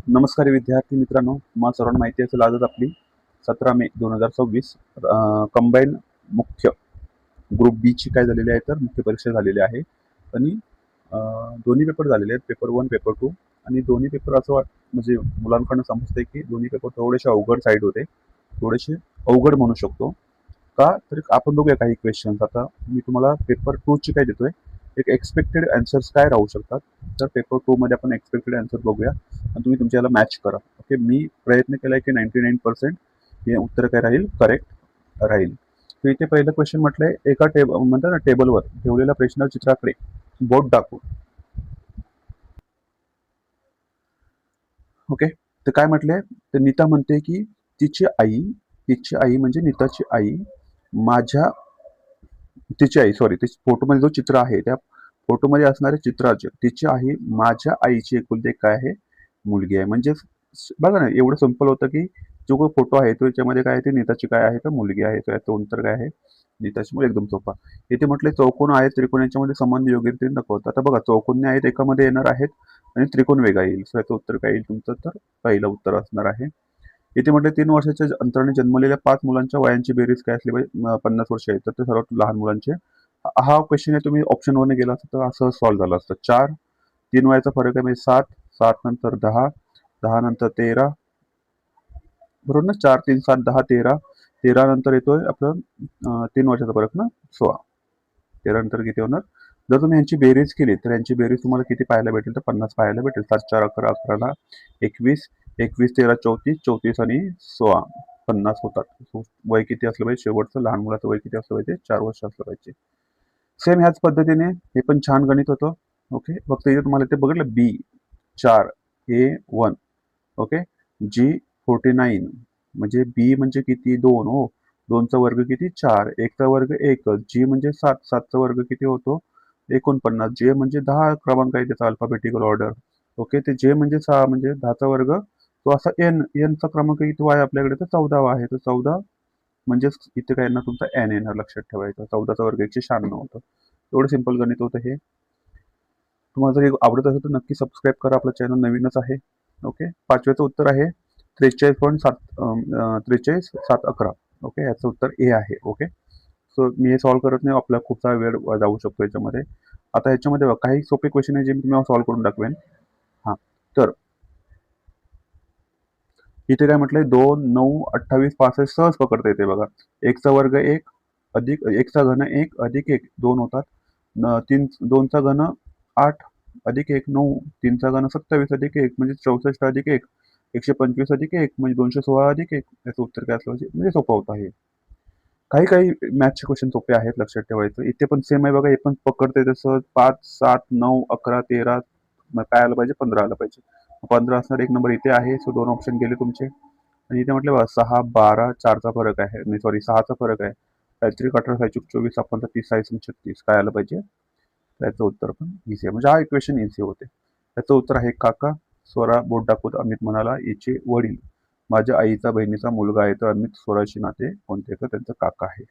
नमस्कार विद्यार्थी मित्रांनो, तुम्हाला सर्वांना माहिती असेल आजच आपली 17 मे 2026 कंबाईन मुख्य ग्रुप बी ची काय झालेली आहे तर मुख्य परीक्षा झालेली आहे आणि दोन्ही पेपर झालेले आहेत, पेपर 1 पेपर 2 आणि दोन्ही पेपर असं म्हणजे मुलांकडून समजतंय की दोन्ही पेपर थोडेसे अवघड साईड होते, थोडेसे अवघड म्हणू शकतो का. तर आपण बघूया काही क्वेश्चन्स. आता मी तुम्हाला पेपर 2 ची काय देतोय, एक एक्सपेक्टेड आन्सर्स काय राहू शकतात. तर पेपर 2 मध्ये आपण एक्सपेक्टेड आन्सर बघूया आणि तुम्ही तुमच्याला मॅच करा. ओके, मी प्रयत्न केलाय की 99% हे उत्तर काय राहील, करेक्ट राहील. तर इथे पहिलं क्वेश्चन म्हटलंय, एका म्हणतात ना टेबलवर ठेवलेल्या प्रश्न चित्राकडे बोट दाखवून. ओके, तर काय म्हटलंय, तर नीता म्हणते की तिची आई म्हणजे नीताची आई माझ्या तिची आई सॉरी फोटोमध्ये जो चित्र आहे त्या फोटोमध्ये असणाऱ्या चित्राचे तिची आई माझ्या आईची एकुलती एक काय आहे, मुलगी आहे. म्हणजे बघा ना, एवढं सिंपल होतं की जो काही फोटो आहे तो याच्यामध्ये काय आहे, ते नीताची काय आहे तर मुलगी आहे. तर याचं उत्तर काय आहे, नीताची मुलगी. एकदम सोपा. इथे म्हटले चौकोन आहे त्रिकोण याच्यामध्ये संबंध योग्य रीतीने दाखवतात. आता बघा, चौकोन आहेत एकामध्ये येणार आहेत आणि त्रिकोण वेगळा येईल. सो याचं उत्तर काय येईल तुमचं, तर पहिलं उत्तर असणार आहे. इथे म्हटले 3 वर्षाच्या अंतराने जन्मलेल्या 5 मुलांच्या वयांची बेरीज काय असली पाहिजे, 50 वर्ष आहे तर ते सर्वात लहान मुलांचे. हा क्वेश्चन आहे, तुम्ही ऑप्शन वन गेला असता तर असं सॉल्व्ह झालं असतं. 4 3 वयाचा फरक आहे म्हणजे 7 7 नंतर 10 10 नंतर 13, बरोबर ना. 4 3 7 10 13 13 नंतर येतोय आपलं 3 वर्षाचा फरक ना, 16. 13 नंतर किती होणार, जर तुम्ही यांची बेरीज केली तर यांची बेरीज तुम्हाला किती पाहायला भेटेल तर 50 पाहायला भेटेल. 7 4 11 11 21 21 13 34 34 आणि 16 50 होतात. वय किती असलं पाहिजे शेवटचं, लहान मुलाचं वय किती असलं पाहिजे, 4 वर्ष असलं पाहिजे. सेम ह्याच पद्धतीने हे पण छान गणित होतं. ओके, फक्त इथे तुम्हाला ते बघितलं बी 4 ए 1. ओके, जी 49 म्हणजे बी म्हणजे किती 2 हो, 2चा वर्ग किती 4, 1चा वर्ग 1, जी म्हणजे 7 7चा वर्ग किती होतो 49, जे म्हणजे 10 क्रमांक आहे त्याचा अल्फाबेटिकल ऑर्डर. ओके, ते जे म्हणजे 6 म्हणजे 10चा वर्ग, तो असा एनचा क्रमांक किती आहे आपल्याकडे तर 14वा आहे. तर 14 म्हणजेच इथे काय येणार तुमचा एन येणार, लक्षात ठेवायचं. 14चा वर्ग 196 होतं. एवढं सिंपल गणित होतं हे. तुम्हाला जर हे आवडत असेल तर नक्की सबस्क्राईब करा, आपलं चॅनल नवीनच आहे. ओके, 5व्याचं उत्तर आहे 43.711. ओके, याचं उत्तर ए आहे. ओके, सो मी हे सॉल्व्ह करत नाही, आपला खूप सारा वेळ जाऊ शकतो याच्यामध्ये. आता ह्याच्यामध्ये काही सोपे क्वेश्चन आहे जे मी तुम्हाला सॉल्व्ह करून दाखवेन. हां, तर इथे काय म्हटलंय, 2 9 28 65 सहज पकडता येते बघा. 1चा वर्ग 1 अधिक 1चा घन 1 अधिक 1 2 होतात. 3 2चा घन 8 अधिक 1 9, 3चा घन 27 अधिक 1 म्हणजे 64 अधिक 1 125 अधिक 1 म्हणजे 216 अधिक 1. याचं उत्तर काय असलं पाहिजे, म्हणजे सोपं होतं हे. काही काही मॅथ्सचे क्वेश्चन सोपे आहेत, लक्षात ठेवायचं. इथे पण सेम आहे बघा, हे पण पकडते तसं 5 7 9 11 13, मग काय आलं पाहिजे 15 आलं पाहिजे. 15 असणार एक नंबर इथे आहे. सो 2 ऑप्शन गेले तुमचे. आणि इथे म्हटलं बघा 6 12 4चा फरक आहे, नाही सॉरी 6चा फरक आहे. 33 18 26 24 56 30 40 36 काय आलं पाहिजे, त्याचं उत्तर पण इझी आहे. म्हणजे हा इक्वेशन इझी होते. त्याचं उत्तर आहे काका. स्वरा बोट दाखवत अमित म्हणाला, याचे वडील माझ्या आईचा बहिणीचा मुलगा आहे तर अमित स्वराशी नाते कोणते तर त्यांचं काका आहे.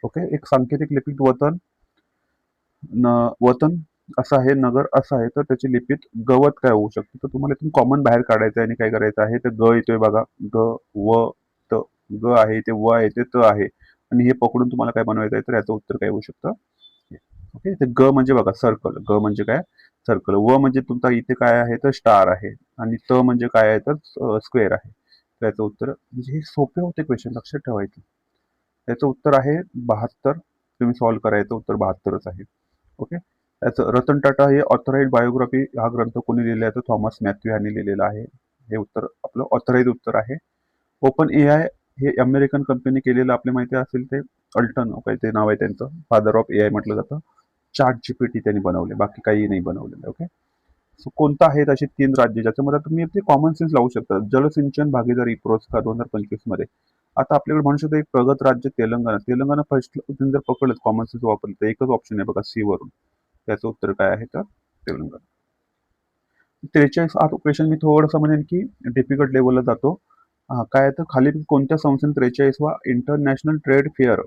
ओके, एक सांकेतिक लिपिक वतन वतन असं आहे, नगर असं आहे तर त्याची लिपीत गवत काय होऊ शकतं. तर तुम्हाला इथून कॉमन बाहेर काढायचं आहे आणि काय करायचं आहे, तर ग येतोय बघा, ग व त, ग आहे ते व आहे ते त आहे आणि हे पकडून तुम्हाला काय बनवायचं आहे तर याचं उत्तर काय होऊ शकतं. ओके, ते ग म्हणजे बघा सर्कल, ग म्हणजे काय सर्कल, व म्हणजे तुमचा इथे काय आहे तर स्टार आहे आणि त म्हणजे काय आहे तर स्क्वेअर आहे. त्याचं उत्तर म्हणजे हे सोपे होते क्वेश्चन, लक्षात ठेवायचं. त्याचं उत्तर आहे 72. तुम्ही सॉल्व्ह करायचं, उत्तर 72च आहे. ओके, त्याचं रतन टाटा हे ऑथराईज बायोग्राफी हा ग्रंथ कोणी लिहिला आहे तर थॉमस मॅथ्यू यांनी लिहिलेला आहे. हे उत्तर आपलं ऑथराईज उत्तर आहे. ओपन ए आय हे अमेरिकन कंपनी केलेलं, आपल्या माहिती असेल ते अल्टन काय ते नाव आहे त्यांचं, फादर ऑफ ए आय म्हटलं जातं. चार्ट जीपीटी त्यांनी बनवले, बाकी काही नाही बनवलेलं. ओके, सो कोणतं आहेत अशी 3 राज्य ज्याच्यामध्ये तुम्ही ते कॉमन सेन्स लावू शकता. जलसिंचन भागीदारी पुरस्कार 2025 मध्ये. आता आपल्याकडे म्हणू शकतो एक प्रगत राज्य तेलंगणा. तेलंगणा फर्स्ट तुम्ही जर पकडलं कॉमन सेन्स वापरलं तर एकच ऑप्शन आहे बघा सी वरून. त्याचं उत्तर काय आहे तर तेलंगणा. 43 हा क्वेश्चन मी थोडंसं म्हणेन की डिफिकल्ट लेवलला जातो. काय तर खाली कोणत्या संस्थेने 43वा इंटरनॅशनल ट्रेड फेअर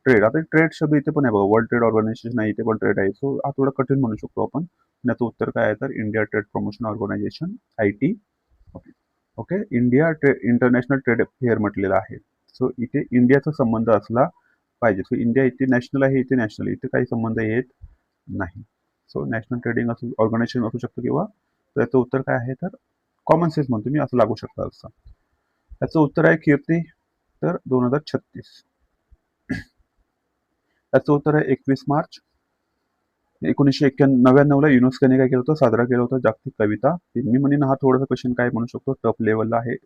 ट्रेड, आता ट्रेड शब्द इथे पण आहे बघा, वर्ल्ड ट्रेड ऑर्गनायझेशन आहे, इथे पण ट्रेड आहे. सो हा थोडा कठीण म्हणू शकतो आपण. याचं उत्तर काय आहे तर India trade promotion organisation, IT. Okay, okay, India international trade fair म्हटलेलं आहे. सो इथे इंडियाचा संबंध असला पाहिजे. सो इंडिया इथे नॅशनल आहे, इथे नॅशनल, इथे काही संबंध येत नाही. सो नॅशनल ट्रेडिंग असू ऑर्गनायझेशन असू शकतं किंवा त्याचं उत्तर काय आहे तर कॉमन सेन्स म्हणतो मी, असं लागू शकतं असं. त्याचं उत्तर आहे कीर्ती तर 2036. त्याचं उत्तर आहे 21 मार्च 1999ला युनेस्कोने काय केलं होतं, साजरा केलं होतं जागतिक कविता. मी म्हणेन हा थोडासा क्वेश्चन काय म्हणू शकतो, टफ लेवलला आहे.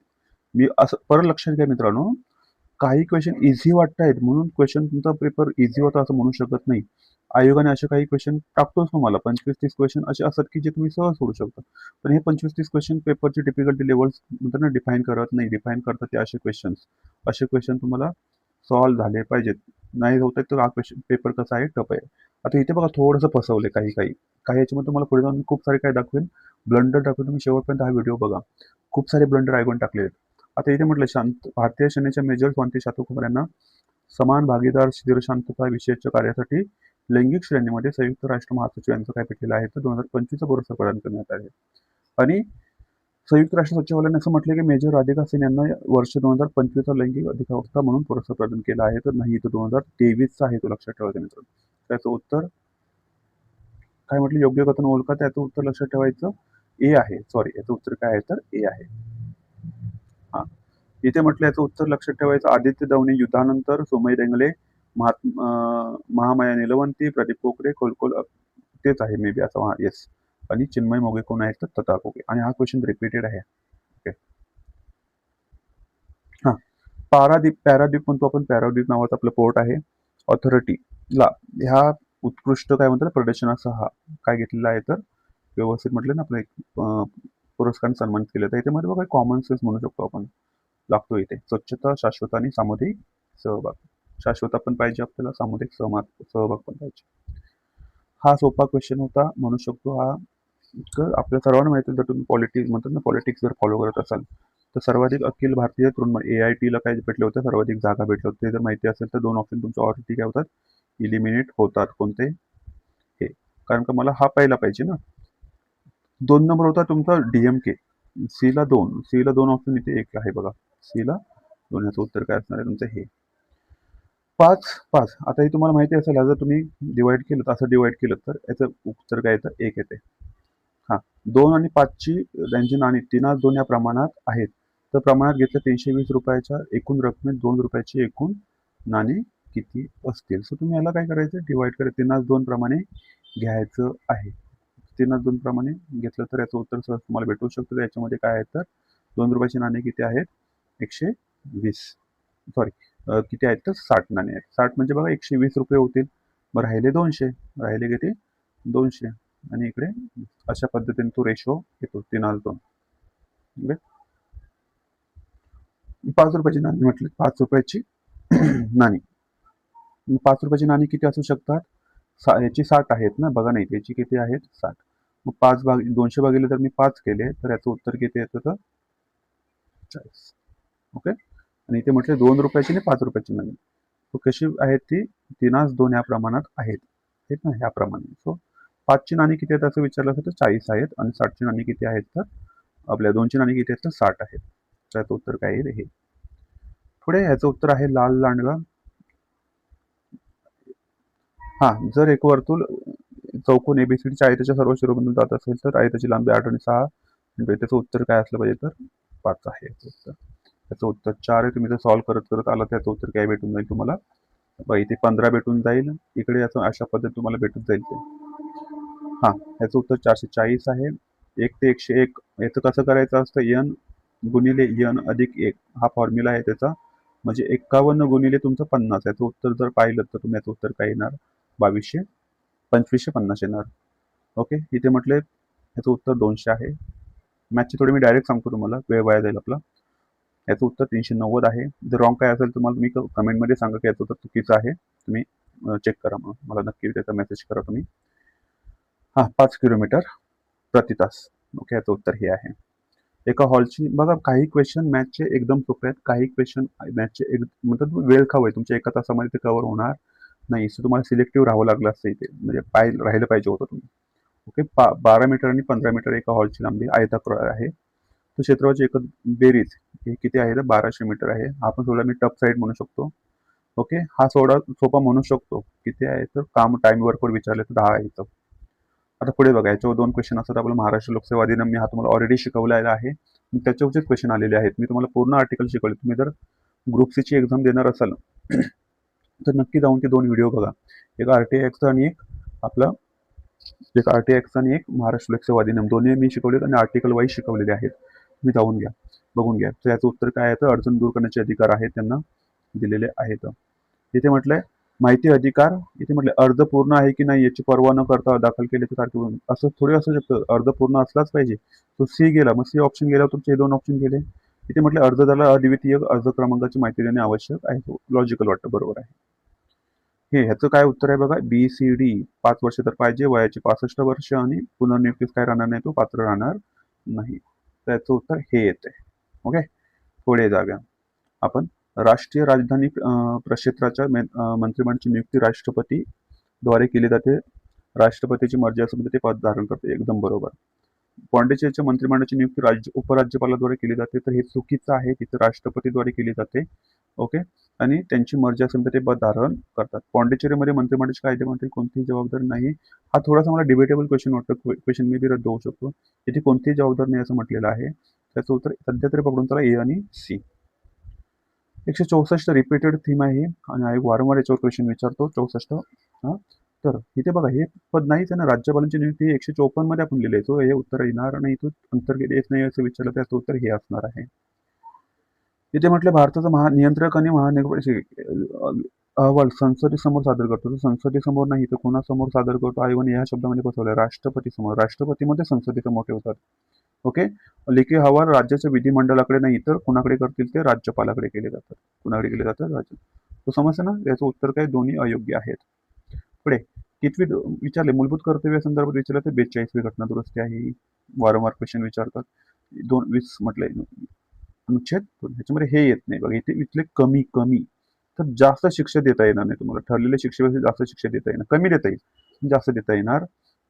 मी असं परत लक्षात घ्या मित्रांनो, काही क्वेश्चन इझी वाटत आहेत म्हणून क्वेश्चन तुमचा पेपर इझी होता असं म्हणू शकत नाही. आयोगाने असे काही क्वेश्चन टाकतोच तुम्हाला 25-30 क्वेश्चन असे असतात की जे तुम्ही सहज सोडू शकता. पण हे 25-30 क्वेश्चन पेपरची डिफिकल्टी लेवल्स म्हणतात ना, डिफाईन करत नाही. डिफाईन करतात ते असे क्वेश्चन तुम्हाला सॉल्व्ह झाले पाहिजेत. नाही होत आहे तर हा क्वेश्चन पेपर कसा आहे, टफ आहे. आता इथे बघा थोडंसं फसवले काही याच्यामध्ये तुम्हाला पुढे जाऊन खूप सारे काय दाखवेन, ब्लंडर दाखवेन. तुम्ही शेवटपर्यंत हा व्हिडिओ बघा. खूप सारे ब्लंडर ऐकून टाकले आहेत. आता इथे म्हटलं भारतीय सेनेच्या मेजर स्वाती सातपुते यांना समान भागीदार स्थिर शांतता विषयाच्या कार्यासाठी लैंगिक श्रेणीमध्ये संयुक्त राष्ट्र महासचिव यांचं काय भेटलेलं आहे तर 2025 पुरस्कार प्रदान करण्यात आले. आणि संयुक्त राष्ट्र सचिवालयाने असं म्हटलं की मेजर राधिका सिंह यांना वर्ष 2025 लैंगिक अधिकारिता म्हणून पुरस्कार प्रदान केला आहे. तर नाही, तो 2023 आहे, तो लक्षात ठेवायचं मित्रांनो. त्याचं उत्तर काय म्हटलं, योग्य कथन ओळखा, त्याचं उत्तर लक्षात ठेवायचं ए आहे. सॉरी, याचं उत्तर काय आहे तर ए आहे. हा, इथे म्हटलं याचं उत्तर लक्षात ठेवायचं, आदित्य दवणे युद्धानंतर, सोमई रेंगले, महामाया निलवंती, प्रदीप कोकरे, कोलकोल, तेच आहे मे बी असं. येस. आणि चिन्मय मोगे कोण आहेत तर तथा कोगे. आणि हा क्वेश्चन रिपीटेड आहे. ओके, हा, पॅराद्वीप म्हणतो आपण. पॅराद्वीप नावाचं आपलं पोर्ट आहे. ऑथॉरिटीला ह्या उत्कृष्ट काय म्हणतात प्रदर्शनासह काय घेतलेलं आहे तर व्यवस्थित म्हटलं ना, आपलं एक पुरस्कार सन्मानित केलं. तर याच्यामध्ये बघा कॉमन सेन्स म्हणू शकतो आपण लागतो इथे. स्वच्छता, शाश्वत आणि सामुदायिक सहभाग. शाश्वता पण पाहिजे आपल्याला, सामुदायिक सहभाग पण पाहिजे. हा सोपा क्वेश्चन होता म्हणू शकतो हा. तर आपल्या सर्वांना माहिती आहे, जर तुम्ही पॉलिटिक्स म्हणतात ना, पॉलिटिक्स जर फॉलो करत असाल तर सर्वाधिक अखिल भारतीय तरुण AITला काय भेटले होते, सर्वाधिक जागा भेटले होते. ते जर माहिती असेल तर 2 ऑप्शन तुमच्या ऑलरेडी काय होतात, इलिमिनेट होतात. कोणते हे, कारण का मला हा पाहिला पाहिजे ना. 2 नंबर होता तुमचा DMK. सीला 2 ऑप्शन इथे एक आहे बघा. सीला 2. याचं उत्तर काय असणार आहे तुमचं हे. 5. आता हे तुम्हाला माहिती असेल, जर तुम्ही डिवाइड केलं तर असं डिवाइड केलं तर याचं उत्तर काय येतं, 1 येते. हा, 2 आणि 5ची त्यांची नाणी 3:2 या प्रमाणात आहेत. तर प्रमाणात घेतलं 320 रुपयाच्या एकूण रकमेत 2 रुपयाची एकूण नाणी किती असतील. सो तुम्ही याला काय करायचं, डिवाइड करायचं, 3:2 प्रमाणे घ्यायचं आहे. 3:2 प्रमाणे घेतलं तर याचं उत्तर सहज तुम्हाला भेटू शकतं. तर याच्यामध्ये काय आहे तर 2 रुपयाची नाणी किती आहेत, 120. सॉरी, किती आहेत तर 60 नाणी आहेत. 60 म्हणजे बघा 120 रुपये होतील. मग राहिले 200, राहिले किती 200. आणि इकडे अशा पद्धतीने तो रेशो येतो 3:2. 5 रुपयाची नाणी म्हटली, 5 रुपयाची नाणी. 5 रुपयाची नाणी किती असू शकतात, याची 60 आहेत ना, बघा नाही याची किती आहेत 60. मग 5 भाग 200 भागिले तर मी 5 केले तर याचं उत्तर किती येतं तर 40. ओके, आणि इथे म्हटले 2 रुपयाची आणि 5 रुपयाची नाणी. तो कशी आहेत ती 3:2 या प्रमाणात आहेत ना, ह्याप्रमाणे. सो 5ची नाणी किती आहेत असं विचारलं असं तर 40 आहेत. आणि 60ची नाणी किती आहेत तर आपल्या 2ची नाणी किती आहेत तर 60 आहेत. त्याचं उत्तर काय येईल हे. पुढे ह्याचं उत्तर आहे लाल लांडगा. हा, जर एक वर्तुळ चौकोन ABCDच्या आयताच्या सर्व शिरोबिंदून जात असेल तर आयताची लांबी 8 आणि 6. त्याचं उत्तर काय असलं पाहिजे तर 5 आहे उत्तर. त्याचं उत्तर 4 आहे. तुम्ही जर सॉल्व्ह करत करत आला त्याचं उत्तर काय भेटून जाईल तुम्हाला, इथे 15 भेटून जाईल. इकडे याचं अशा पद्धतीने तुम्हाला भेटून जाईल ते. हा, याचं उत्तर 440 आहे. 1 ते 101 याचं कसं करायचं असतं, n गुणिले n अधिक 1 हा फॉर्म्युला आहे त्याचा. म्हणजे 51 गुणिले तुमचं 50. याचं उत्तर जर पाहिलं तर तुम्ही याचं उत्तर काय येणार, 2550 येणार. ओके, इथे म्हटले याचं उत्तर 200 आहे. मॅथची थोडी मी डायरेक्ट सांगतो तुम्हाला, वेळ वाया जाईल आपला. याचं उत्तर 390 आहे. जर रॉंग काय असेल तुम्हाला तुम्ही कमेंटमध्ये सांगा की याचं उत्तर चुकीचं आहे. तुम्ही चेक करा, मग मला नक्की त्याचा मेसेज करा तुम्ही. हा, 5 किलोमीटर प्रति तास. ओके, याचं उत्तर हे आहे. एका हॉलची बघा, काही क्वेश्चन मॅथचे एकदम सोपे आहेत, काही क्वेश्चन मॅथचे म्हणतात वेळ खाऊ आहे, तुमच्या एका तासामध्ये ते कव्हर होणार नाही, सो तुम्हाला सिलेक्टिव्ह राहावं लागलं असतं इथे, म्हणजे राहिलं पाहिजे होतं तुम्ही. ओके, 12 मीटर आणि 15 मीटर एका हॉलची लांबी आयताकृती आहे. तर क्षेत्रफळाची एकच बेरीज हे किती आहे तर 1200 मीटर आहे. आपण सोडा मी टफ साईड म्हणू शकतो. ओके, हा सोपा म्हणू शकतो. किती आहे तर काम टाइम वर्कवर विचारले तर 10 आहे इथं. आता पुढे बघा, याच्यावर 2 क्वेश्चन असतात. आपलं महाराष्ट्र लोकसेवा अधिनियम मी हा तुम्हाला ऑलरेडी शिकवलेला आहे. त्याच्यावरचेच क्वेश्चन आलेले आहेत. मी तुम्हाला पूर्ण आर्टिकल शिकवले. तुम्ही जर ग्रुप सी ची एक्झाम देणार असाल तर नक्की जाऊन ते 2 व्हिडिओ बघा. एक आरटीआय ॲक्टचा आणि एक महाराष्ट्र लोकसेवा अधिनियम, दोन्ही मी शिकवलेत आणि आर्टिकल वाईज शिकवलेले आहेत. तुम्ही जाऊन घ्या, बघून घ्या. तर याचं उत्तर काय आहे तर अडचण दूर करण्याचे अधिकार आहेत त्यांना दिलेले आहेत. इथे म्हटलंय माहिती अधिकार, इथे म्हटलं अर्ज पूर्ण आहे की नाही याची पर्वा न करता दाखल केले तर तारखेवरून, असं थोडे असू शकतं. अर्ज पूर्ण असलाच पाहिजे. तो सी गेला, मग सी ऑप्शन गेल्यावर तुमचे हे 2 ऑप्शन गेले. इथे म्हटलं अर्जदाराला अद्वितीय अर्ज क्रमांकाची माहिती देणे आवश्यक आहे. लॉजिकल वाटतं, बरोबर आहे. हे ह्याचं काय उत्तर आहे बघा, BCD. 5 वर्ष तर पाहिजे, वयाची 65 वर्ष आणि पुनर्नियुक्तीस काय राहणार नाही, तो पात्र राहणार नाही. त्याचं उत्तर हे येते. ओके, पुढे जाऊया आपण. राष्ट्रीय राजधानी प्रक्षेत्राच्या मंत्रिमंडळाची नियुक्ती राष्ट्रपती द्वारे केली जाते. राष्ट्रपतीची मर्जी असेल तर ते पद धारण करते, एकदम बरोबर. पॉंडिचेरीच्या मंत्रिमंडळाची नियुक्ती उपराज्यपालाद्वारे केली जाते, तर हे चुकीचं आहे. तिथे राष्ट्रपतीद्वारे केली जाते. ओके, आणि त्यांची मर्जी असेल तर ते पद धारण करतात. पॉंडिचेरीमध्ये मंत्रिमंडळाचे कायदेमंत्री कोणतीही जबाबदारी नाही. हा थोडासा मला डिबेटेबल क्वेश्चन वाटतो. क्वेश्चन मे बी रद्द होऊ शकतो. इथे कोणतीही जबाबदारी नाही असं म्हटलेलं आहे. त्याचं उत्तर सध्या तरी पकडून चला ए आणि सी. 164 रिपीटेड थीम आहे आणि आयोग वारंवार याच्यावर क्वेश्चन विचारतो. 64. हा, तर इथे बघा हे पद नाहीच आहे ना. राज्यपालांची नियुक्ती 154 मध्ये आपण लिहिलंय. तो हे उत्तर येणार नाही, तो अंतर्गत येत नाही असं विचारलं, त्याचं उत्तर हे असणार आहे. इथे म्हटलं भारताचा नियंत्रक आणि अहवाल संसदेसमोर सादर करतो. संसदेसमोर नाही तर कोणासमोर सादर करतो आयोगाने या शब्दामध्ये बसवलं, राष्ट्रपती समोर. राष्ट्रपतीमध्ये संसदेचे मोठे होतात. ओके, लेखी अहवाल राज्याच्या विधिमंडळाकडे नाही तर कुणाकडे करतील ते राज्यपालाकडे केले जातात. कुणाकडे केले जातात? राज्य. तो समजतं ना, याचं उत्तर काय, दोन्ही अयोग्य आहेत. पुढे कितवी विचारले, मूलभूत कर्तव्य संदर्भात विचारलं तर 42वी घटना दुरुस्ती आहे. वारंवार क्वेश्चन विचारतात. 20 म्हटलंय अनुच्छेद ह्याच्यामध्ये हे येत नाही बघा. इथे इथले कमी तर जास्त शिक्षा देता येणार नाही तुम्हाला. ठरलेल्या शिक्षेपेक्षा जास्त शिक्षा देता येणार, कमी देता येईल, जास्त देता येणार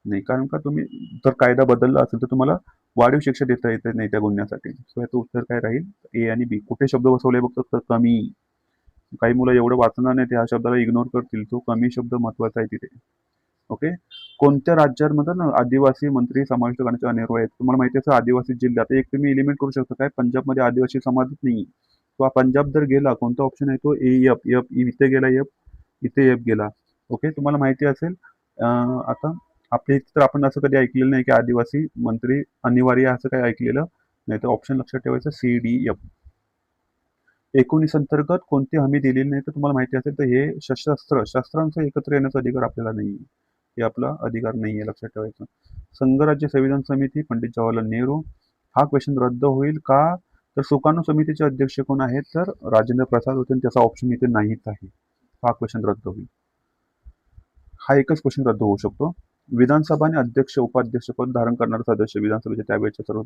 नाही. कारण का तुम्ही जर कायदा बदलला असेल तर तुम्हाला वाढीव शिक्षा देता येत नाही त्या गुन्ह्यासाठी. सो याचं उत्तर काय राहील, ए आणि बी. कुठे शब्द बसवले बघतो तर कमी. काही मुलं एवढं वाचणार नाही, त्या शब्दाला इग्नोर करतील. तो कमी शब्द महत्वाचा आहे तिथे. ओके, कोणत्या राज्यांमध्ये ना आदिवासी मंत्री समाविष्ट करण्याचे अनिवार्य आहेत. तुम्हाला माहिती आहे आदिवासी जिल्ह्यात एक तुम्ही एलिमेंट करू शकता काय, पंजाबमध्ये आदिवासी समाजच नाही. तो पंजाब जर गेला, कोणता ऑप्शन आहे तो, एफ इथे गेला, इथे एफ गेला. ओके, तुम्हाला माहिती असेल आता आपल्या इथे तर आपण असं कधी ऐकलेलं नाही की आदिवासी मंत्री अनिवार्य असं काही ऐकलेलं नाही. तर ऑप्शन लक्षात ठेवायचं CDF. 19 अंतर्गत कोणती हमी दिलेली नाही तर तुम्हाला माहिती असेल तर हे शस्त्रांचा एकत्र येण्याचा अधिकार आपल्याला नाही. हे आपला अधिकार नाही आहे, लक्षात ठेवायचं. संघराज्य संविधान समिती, पंडित जवाहरलाल नेहरू. हा क्वेश्चन रद्द होईल का तर सुकाणू समितीचे अध्यक्ष कोण आहेत तर राजेंद्र प्रसाद होते, त्याचा ऑप्शन इथे नाहीच आहे. हा क्वेश्चन रद्द होईल. हा एकच क्वेश्चन रद्द होऊ शकतो. विधानसभा आणि अध्यक्ष उपाध्यक्ष पद धारण करणारा सदस्य विधानसभेच्या त्यावेळेच्या सर्व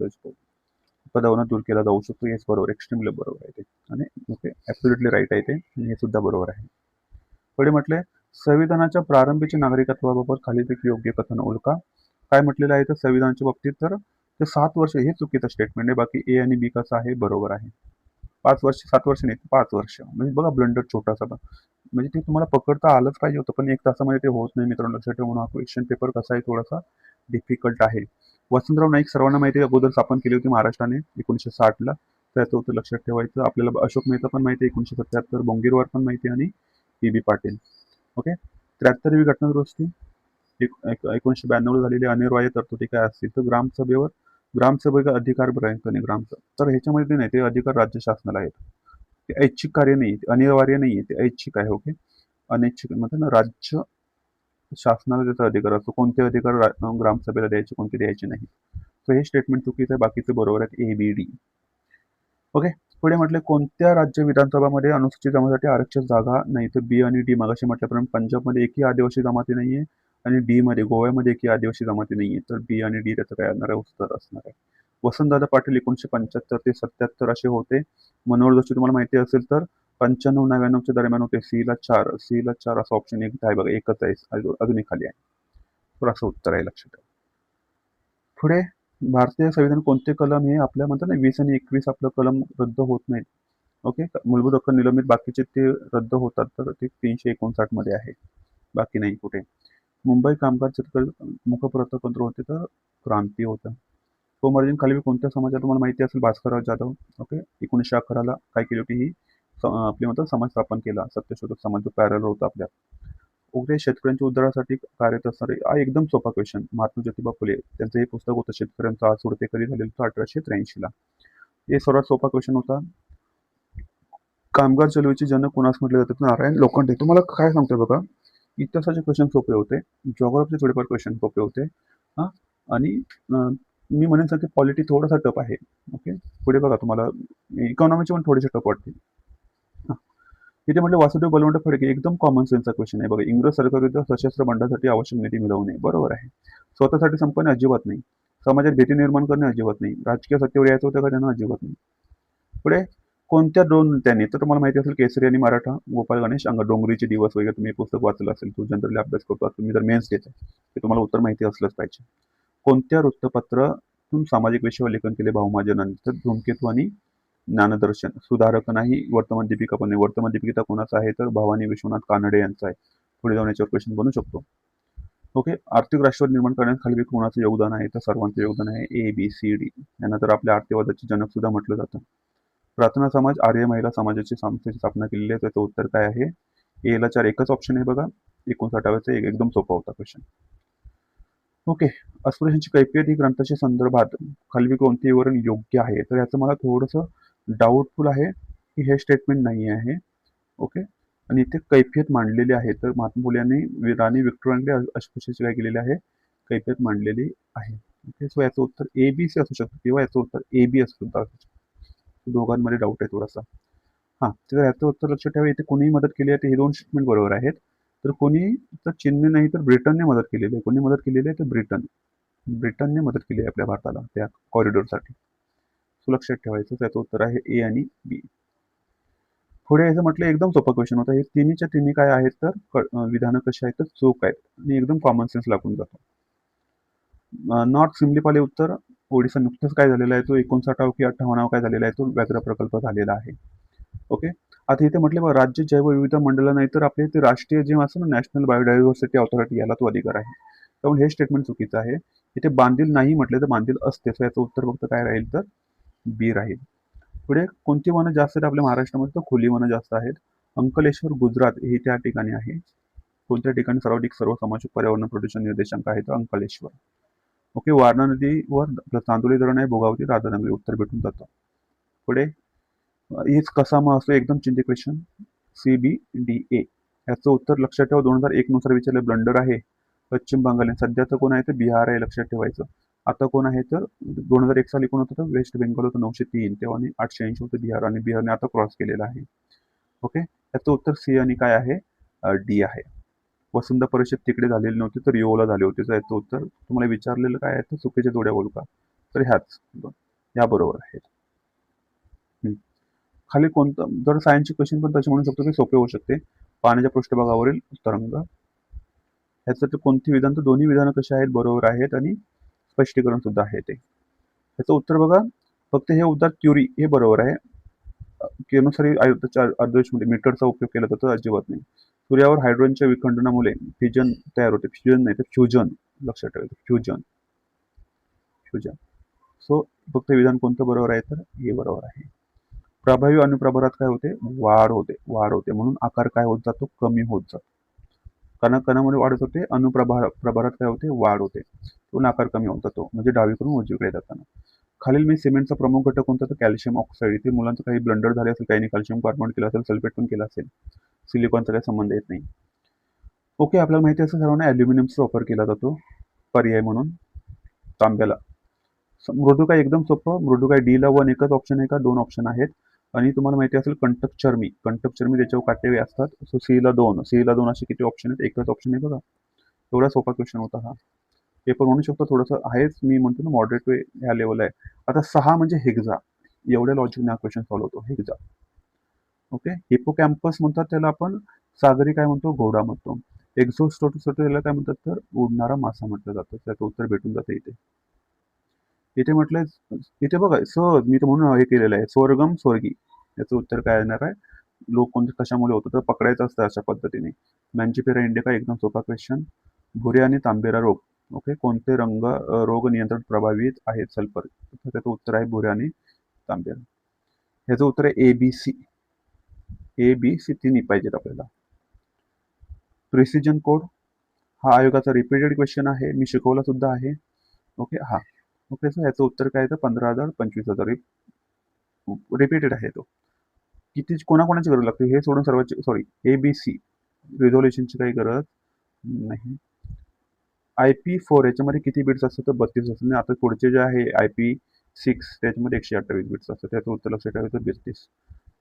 पदावरून दूर केला जाऊ शकतो. हेच बरोबर, एक्स्ट्रीमली बरोबर आहे ते. आणि ओके, ॲब्सोल्युटली राईट आहे ते, आणि हे सुद्धा बरोबर आहे. पुढे म्हटलंय संविधानाच्या प्रारंभीच्या नागरिकत्वाबाबत खालीलपैकी योग्य कथन ओळखा. काय म्हटलेलं आहे तर संविधानाच्या बाबतीत तर ते 7 वर्ष हे चुकीचं स्टेटमेंट आहे. बाकी ए आणि बी कसं आहे, बरोबर आहे. 5 वर्ष, 7 वर्ष नाही, 5 वर्ष. म्हणजे बघा ब्लंडर छोटासा, म्हणजे ते तुम्हाला पकडता आलंच पाहिजे होतं, पण 1 तासामध्ये ते होत नाही मित्रांनो, लक्षात ठेवा. म्हणून हा क्वेश्चन पेपर कसा आहे, थोडासा डिफिकल्ट आहे. वसंतराव नाईक सर्वांना माहिती आहे, अगोदर स्थापन केली होती महाराष्ट्राने 1960ला. त्याचं उत्तर लक्षात ठेवायचं. आपल्याला अशोक मेहता पण माहिती आहे 1977, बोंगीरवार पण माहिती आहे, आणि PB पाटील. ओके, 73वी घटना दुरुस्ती 1992 झालेली अनिवार्य तरतुदी काय असतील तर ग्रामसभेचा अधिकार नाही ग्रामसभा, तर ह्याच्यामध्ये नाही, ते अधिकार राज्य शासनाला आहेत. ते ऐच्छिक कार्य नाही, अनिवार्य नाही, ते ऐच्छिक आहे. ओके, अनैच्छिक म्हणजे ना राज्य शासनाला त्याचा अधिकार असतो, कोणते अधिकार ग्रामसभेला द्यायचे, कोणते द्यायचे नाही. तर हे स्टेटमेंट चुकीचं आहे, बाकीचे बरोबर आहेत, ABD. ओके, पुढे म्हटले कोणत्या राज्य विधानसभामध्ये अनुसूचित जमातीसाठी आरक्षित जागा नाही तर बी आणि डी. मगाशी म्हटल्याप्रमाणे पंजाबमध्ये एकही आदिवासी जमाती नाहीये आणि डी मध्ये गोव्यामध्ये एकही आदिवासी जमाती नाहीये, तर बी आणि डी त्याचं काय असणार आहे, उत्तर असणार आहे. वसंतदादा पाटील 1975 ते 77 असे होते. मनोहर जोशी तुम्हाला माहिती असेल तर 95-99च्या दरम्यान होते. सी ला 4 असं ऑप्शन एक आहे बघा, एकच आहे. अजून एक खाली आहे. तर असं उत्तर आहे, लक्षात ठेवा. पुढे भारतीय संविधान कोणते कलम हे आपल्या म्हणतात ना 20 आणि 21 आपलं कलम रद्द होत नाहीत. ओके. मूलभूत हक्क निलंबित बाकीचे ते रद्द होतात, तर ते 359 मध्ये आहे. बाकी नाही कुठे. मुंबई कामगार शेतकरी मुखपत्र होते, तर क्रांती होतं. कोमर्जीन खाली कोणत्या समाजाला तुम्हाला माहिती असेल, भास्करराव जाधव. ओके. 1911ला काय केली होती ही आपली म्हणतात समाज स्थापन केला, सत्यशोधक समाज जो पॅरल होता आपल्या. ओके. शेतकऱ्यांच्या उद्धारासाठी कार्यरत असणारे हा एकदम सोपा क्वेश्चन. महात्मा ज्योतिबा फुले त्यांचं हे पुस्तक होतं शेतकऱ्यांचा आज सोडते कधी झालेलं होतं 1883ला. हे सर्वात सोपा क्वेश्चन होता. कामगार चळवळीचे जनक कोणास म्हटले जातात? नारायण लोखंडे. तुम्हाला काय सांगतोय बघा, इतिहासाचे क्वेश्चन सोपे होते, जिओग्राफीचे थोडेफार क्वेश्चन सोपे होते. हा. आणि मी म्हणेन की पॉलिटी थोडासा टफ आहे. ओके. पुढे बघा, तुम्हाला इकॉनॉमीचे पण थोडेसे टफ वाटतील. तिथे म्हटलं वासुदेव बळवंत फडके, एकदम कॉमन सेन्सचा क्वेश्चन आहे बघा. इंग्रज सरकारविरुद्ध सशस्त्र बंडासाठी आवश्यक निधी मिळवणे, बरोबर आहे. स्वतःसाठी संपणे अजिबात नाही. समाजात भीती निर्माण करणे अजिबात नाही. राजकीय सत्तेवर यायचं होतं का त्यांना? अजिबात नाही. पुढे कोणत्या दोन त्यांनी, तर तुम्हाला माहिती असेल केसरी आणि मराठा, गोपाळ गणेश अंग, डोंगरीचे दिवस वगैरे तुम्ही पुस्तक वाचलं असेल, तू जनरली अभ्यास करतो, तुम्ही जर मेन्स देत ते तुम्हाला उत्तर माहिती असलंच पाहिजे. कोणत्या वृत्तपत्रातून सामाजिक विषयावर लेखन केले भाऊ महाजनांनी? तर धूमकेतू आणि ज्ञानदर्शन. सुधारक नाही, वर्तमान दीपिका पण नाही. वर्तमान दीपिका कोणाचा आहे? तर भवानी विश्वनाथ कानडे यांचा आहे. पुढे जाऊन याच्यावर क्वेश्चन बनू शकतो. ओके. आर्थिक राष्ट्रवाद निर्माण करण्यात खाली कोणाचं योगदान आहे? तर सर्वांचं योगदान आहे. ABCD. यांना तर आपल्या आर्थिकवादाचे जनक सुद्धा म्हटलं जातं. प्रार्थना समाज आर्य महिला समाजाची संस्थेची स्थापना केलेली आहे. त्याचं उत्तर काय आहे? ए ला 4 एकच ऑप्शन आहे बघा. 59चा एकदम सोपा होता क्वेश्चन. ओके. अस्पृश्यांची कैफियत ही ग्रंथाच्या संदर्भात खाली कोणते विवरण योग्य आहे? तर याचं मला थोडंसं डाऊटफुल आहे की हे स्टेटमेंट नाही आहे. ओके. आणि इथे कैफियत मांडलेली आहे. तर महात्मा फुले यांनी राणी व्हिक्टोरिया अस्पृश्याची काय केलेली आहे? कैफियत मांडलेली आहे. ओके. सो याचं उत्तर ABC असू शकतं किंवा याचं उत्तर AB असू शकतं. दोघांमध्ये डाऊट आहे थोडासा. हां. तर याचं उत्तर लक्षात ठेवा, इथे कोणीही मदत केली आहे, तर हे 2 स्टेटमेंट बरोबर आहेत. तर कोणी तर चीनने नाही, तर ब्रिटनने मदत केलेली आहे. कोणी मदत केलेली आहे? तर ब्रिटनने मदत केली आहे आपल्या भारताला त्या कॉरिडॉरसाठी. सो लक्षात ठेवायचं. त्याचं उत्तर आहे ए आणि बी. पुढे याचं म्हटलं एकदम सोपा क्वेश्चन होता. हे तिन्हीच्या तिन्ही काय आहेत? तर विधानं कशी आहेत? तर चूक आहेत आणि एकदम कॉमन सेन्स लागून जातो. नॉर्थ सिमलीपाले उत्तर ओडिसा नुकतंच काय झालेला आहे? तो 59 की 58 काय झालेला आहे? तो व्याघ्र प्रकल्प झालेला आहे. ओके. आता इथे म्हटलं बघा, राज्य जैवविविधता मंडळ नाही, तर आपले ते राष्ट्रीय जे असं ना नॅशनल बायोडायव्हर्सिटी ऑथॉरिटी, याला तो अधिकार आहे. त्यामुळे हे स्टेटमेंट चुकीचं आहे. इथे बांधील नाही म्हटलं तर बांधील असते. सो याचं उत्तर फक्त काय राहील? तर बी राहील. पुढे कोणती वनं जास्त आहेत आपल्या महाराष्ट्रामध्ये? तर खुली वनं जास्त आहेत. अंकलेश्वर गुजरात हे त्या ठिकाणी आहे. कोणत्या ठिकाणी सर्व समावेशक पर्यावरण प्रदूषण निर्देशांक आहे? तर अंकलेश्वर. ओके. वारणा नदीवर चांदोली धरण आहे, भोगावती राधानगरी. उत्तर भेटून जातं. पुढे हीच कसामा असतो, एकदम चिंते क्वेश्चन. CBDA. याचं उत्तर लक्षात ठेवा, 2001 नुसार विचारलं ब्लंडर आहे. पश्चिम बंगाल सध्याचं कोण आहे? तर बिहार आहे, लक्षात ठेवायचं. आता कोण आहे? तर 2001 साली कोण होतं? तर वेस्ट बेंगॉल होतं 903, तेव्हा 880 होतं बिहार, आणि बिहारने आता क्रॉस केलेला आहे. ओके. याचं उत्तर सी आणि काय आहे? डी आहे. वसंत परिषद तिकडे झालेली नव्हती, तर योला झाले होते. तर याचं उत्तर तुम्हाला विचारलेलं काय आहे? तर चुकीच्या जोड्या बोलू का? तर ह्याच या बरोबर आहेत. खाली कोणतं जर सायन्सचे क्वेश्चन पण तसे म्हणू शकतो की सोपे होऊ शकते. पाण्याच्या पृष्ठभागावरील तरंग. ह्याचं कोणती विधान? तर दोन्ही विधानं कशी आहेत? बरोबर आहेत, आणि स्पष्टीकरण सुद्धा आहे ते. ह्याचं उत्तर बघा, फक्त हे उत्तर क्युरी हे बरोबर आहे. किरणोत्सारी अर्धवेळमध्ये मीटरचा उपयोग केला जातो? अजिबात नाही. सूर्यावर हायड्रोजनच्या विखंडनामुळे फ्युजन तयार होते. फ्युजन नाही, तर फ्युजन. लक्षात ठेवायचं, फ्युजन. सो फक्त विधान कोणतं बरोबर आहे? तर हे बरोबर आहे. प्रभावी अनुप्रभारात काय होते? वाढ होते. म्हणून आकार काय होत जातो? कमी होत जातो. कणामध्ये वाढत होते, प्रभारात काय होते? वाढ होते. म्हणून आकार कमी होत जातो, म्हणजे डावीकडून उजवीकडे जाताना. खालील मी सिमेंटचा प्रमुख घटक कोणता? तर कॅल्शियम ऑक्साईड. इथे मुलांचं काही ब्लंडर झाले असेल, काही कॅल्शियम कार्बोनेट केलं असेल, सल्फेट पण केलं असेल. सिलिकॉनचा काही संबंध येत नाही. ओके. आपल्याला माहिती असेल सर्वांना ॲल्युमिनियमचा वापर केला जातो पर्याय म्हणून तांब्याला. मृदुकाय एकदम सोपं. मृदुकाय डीला 1 एकच ऑप्शन आहे का? 2 ऑप्शन आहेत. आणि तुम्हाला माहिती असेल कंटक चर्मी त्याच्यावर काटेवे असतात. सो सीला 2 असे किती ऑप्शन आहेत? एकच ऑप्शन आहे बघा. एवढा सोपा क्वेश्चन होता हा. पेपर म्हणू शकतो थोडंसं आहेच, मी म्हणतो ना मॉडरेट वे ह्या लेवल आहे. आता 6 म्हणजे हेक्झा. एवढ्या लॉजिकने हा क्वेश्चन सॉल्व्ह होतो. हेक्झा. ओके. हिपोकॅम्पस म्हणतात त्याला आपण, सागरी काय म्हणतो, घोडा म्हणतो. एक्झोस्केलेटन काय म्हणतात, तर उडणारा मासा म्हटलं जातं. त्याचं उत्तर भेटून जातं इथे. इथे म्हटलंय, इथे बघा सहज मी तर म्हणून हे केलेलं आहे, स्वर्गम स्वर्गी. याचं उत्तर काय येणार आहे? लोक कोणते कशामुळे होतं तर पकडायचं असतं अशा पद्धतीने. मॅन्जिफेरा इंडिका एकदम सोपा क्वेश्चन. भुरे आणि तांबेरा रोग. ओके. कोणते रंग रोग नियंत्रण प्रभावित आहेत सल्फर? तर त्याचं उत्तर आहे भुरे आणि तांबेरा. ह्याचं उत्तर आहे ABC. ABC तिन्ही पाहिजेत आपल्याला. प्रिसिजन कोड हा आयोगाचा रिपीटेड क्वेश्चन आहे, मी शिकवला सुद्धा आहे. ओके. हा ओके. सर ह्याचं उत्तर काय आहे तर 15,000 25,000 रिपीटेड आहे तो. किती कोणाकोणाची गरज लागते हे सोडून सर्वांची, सॉरी, ABC रिझोल्युशनची काही गरज नाही. IP4 याच्यामध्ये किती बिट्स असतात तर 32 असतात. आता पुढचे जे आहे IP6 त्याच्यामध्ये 128 बिट्स असतात. त्याचं उत्तर लक्षात ठेवायचं 32.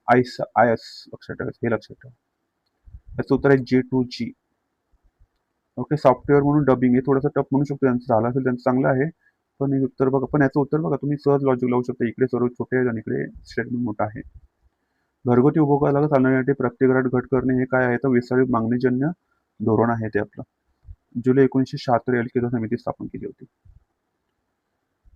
IS लक्षात ठेवायचं, हे लक्षात ठेवा. याचं उत्तर आहे J2G. ओके. सॉफ्टवेअर म्हणून डबिंग हे थोडंसं टफ म्हणू शकतो, त्यांचं झालं असेल त्यांचं चांगलं आहे, पण हे उत्तर बघा, पण याचं उत्तर बघा तुम्ही सहज लॉजिक लावू शकता. इकडे सर्व छोटे आहेत आणि इकडे स्टेटमेंट मोठा आहे. घरगुती उपभोगाला चालण्यासाठी प्रत्येक घरात घट करणे हे काय आहे तर विस्तारित मागणीजन्य धोरण आहे ते आपलं. जुलै 1976 एलकेचा समिती स्थापन केली होती.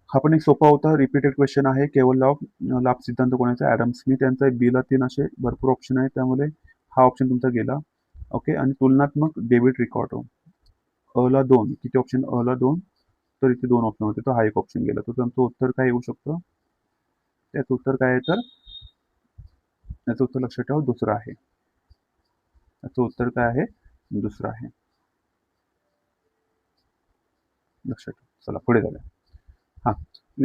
हा पण एक सोपा होता, रिपीटेड क्वेश्चन आहे. केवळ लाभ सिद्धांत कोणाचा? ॲडम स्मिथ यांचा. बी ला 3 असे भरपूर ऑप्शन आहे, त्यामुळे हा ऑप्शन तुमचा गेला. ओके. आणि तुलनात्मक डेबिट रिकॉर्ड. अ ला 2 किती ऑप्शन? अ ला 2, तर इथे 2 ऑप्शन होते, तर हा एक ऑप्शन गेला. तर तुमचं उत्तर काय येऊ शकतं? त्याचं उत्तर काय आहे तर याचं उत्तर लक्षात ठेवा दुसरं आहे. याचं उत्तर काय आहे? दुसरं आहे. लक्षात ठेवा. चला पुढे जाऊया. हा,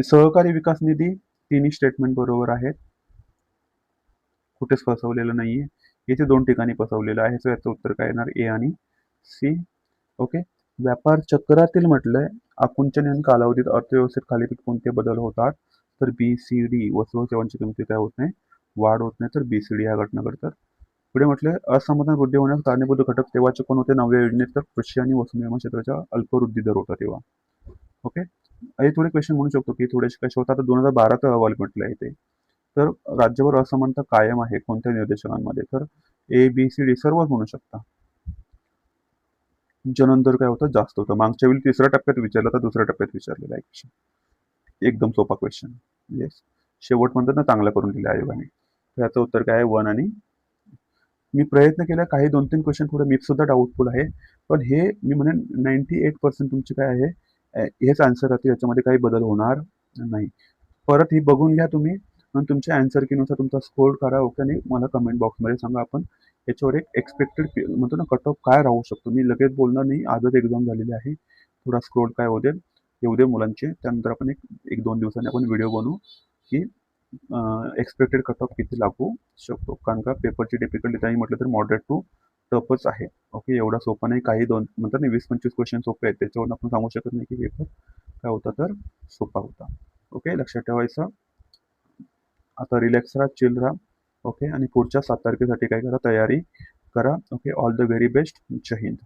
सहकारी विकास निधी तिन्ही स्टेटमेंट बरोबर आहेत, कुठेच फसवलेलं नाहीये. इथे 2 ठिकाणी फसवलेलं आहे. तर याचं उत्तर काय येणार? ए आणि सी. ओके. व्यापार चक्रातील म्हटलंय आकुंचन आणि कालावधीत अर्थव्यवस्थेत खालील कोणते बदल होतात? तर BCD. वस्तू व सेवांची किमती काय होत नाही? वाढ होत नाही, तर BCD ह्या घटना घडतात. पुढे म्हटलंय असमाधान वृद्धी होण्यास कारणीभूत घटक तेव्हाचे कोण होते नव्या योजनेत? तर कृषी आणि वस्तुनिर्माण क्षेत्राच्या अल्पवृद्धी दर होता तेव्हा. ओके. हे थोडे क्वेश्चन म्हणू शकतो की थोडेसे कसे होतात. 2012चा अहवाल म्हटलं आहे ते. तर राज्यभर असमानता कायम आहे कोणत्या निर्देशकांमध्ये? तर ABCD सर्वच म्हणू शकता. जनन दर काय होतं? जास्त होतं. मागच्या वेळी 3ऱ्या टप्प्यात विचारलं, तर 2ऱ्या टप्प्यात विचारलेला आहे क्वेश्चन. एकदम सोपा क्वेश्चन. येस. शेवट म्हणतात ना चांगला करून दिला आयोगाने. तर याचं उत्तर काय आहे? 1 आणि मी प्रयत्न केला काही 2-3 क्वेश्चन थोडे मी सुद्धा डाऊटफुल आहे. पण हे मी म्हणेन 98% तुमचे काय आहे हेच आन्सर राहतील, याच्यामध्ये काही बदल होणार नाही. परत ही बघून घ्या तुम्ही आणि तुमच्या आन्सर कीनुसार तुमचा स्कोर करा. ओके. आणि मला कमेंट बॉक्समध्ये सांगा. आपण याच्यावर एक एक्सपेक्टेड म्हणतो ना कट ऑफ काय राहू शकतो. मी लगेच बोलणार नाही, आजच एक्झाम झालेली आहे. थोडा स्क्रोल काय होऊ दे, येऊ दे मुलांचे. त्यानंतर आपण एक 2 दिवसांनी आपण व्हिडिओ बनवू की एक्सपेक्टेड कट ऑफ किती लागू शकतो. कारण का पेपरची डिफिकल्टी नाही म्हटलं तर मॉडरेट टू टफच आहे. ओके. एवढा सोपा नाही. काही म्हणतात ना 20-25 क्वेश्चन सोपे आहेत, त्याच्यावरून आपण सांगू शकत नाही की पेपर काय होता तर सोपा होता. ओके. लक्षात ठेवायचं. आता रिलॅक्स राहा, चिल राहा. ओके. आणि पुढच्या 7 तारखेसाठी काय करा? तयारी करा. Okay. All the very best. जय हिंद.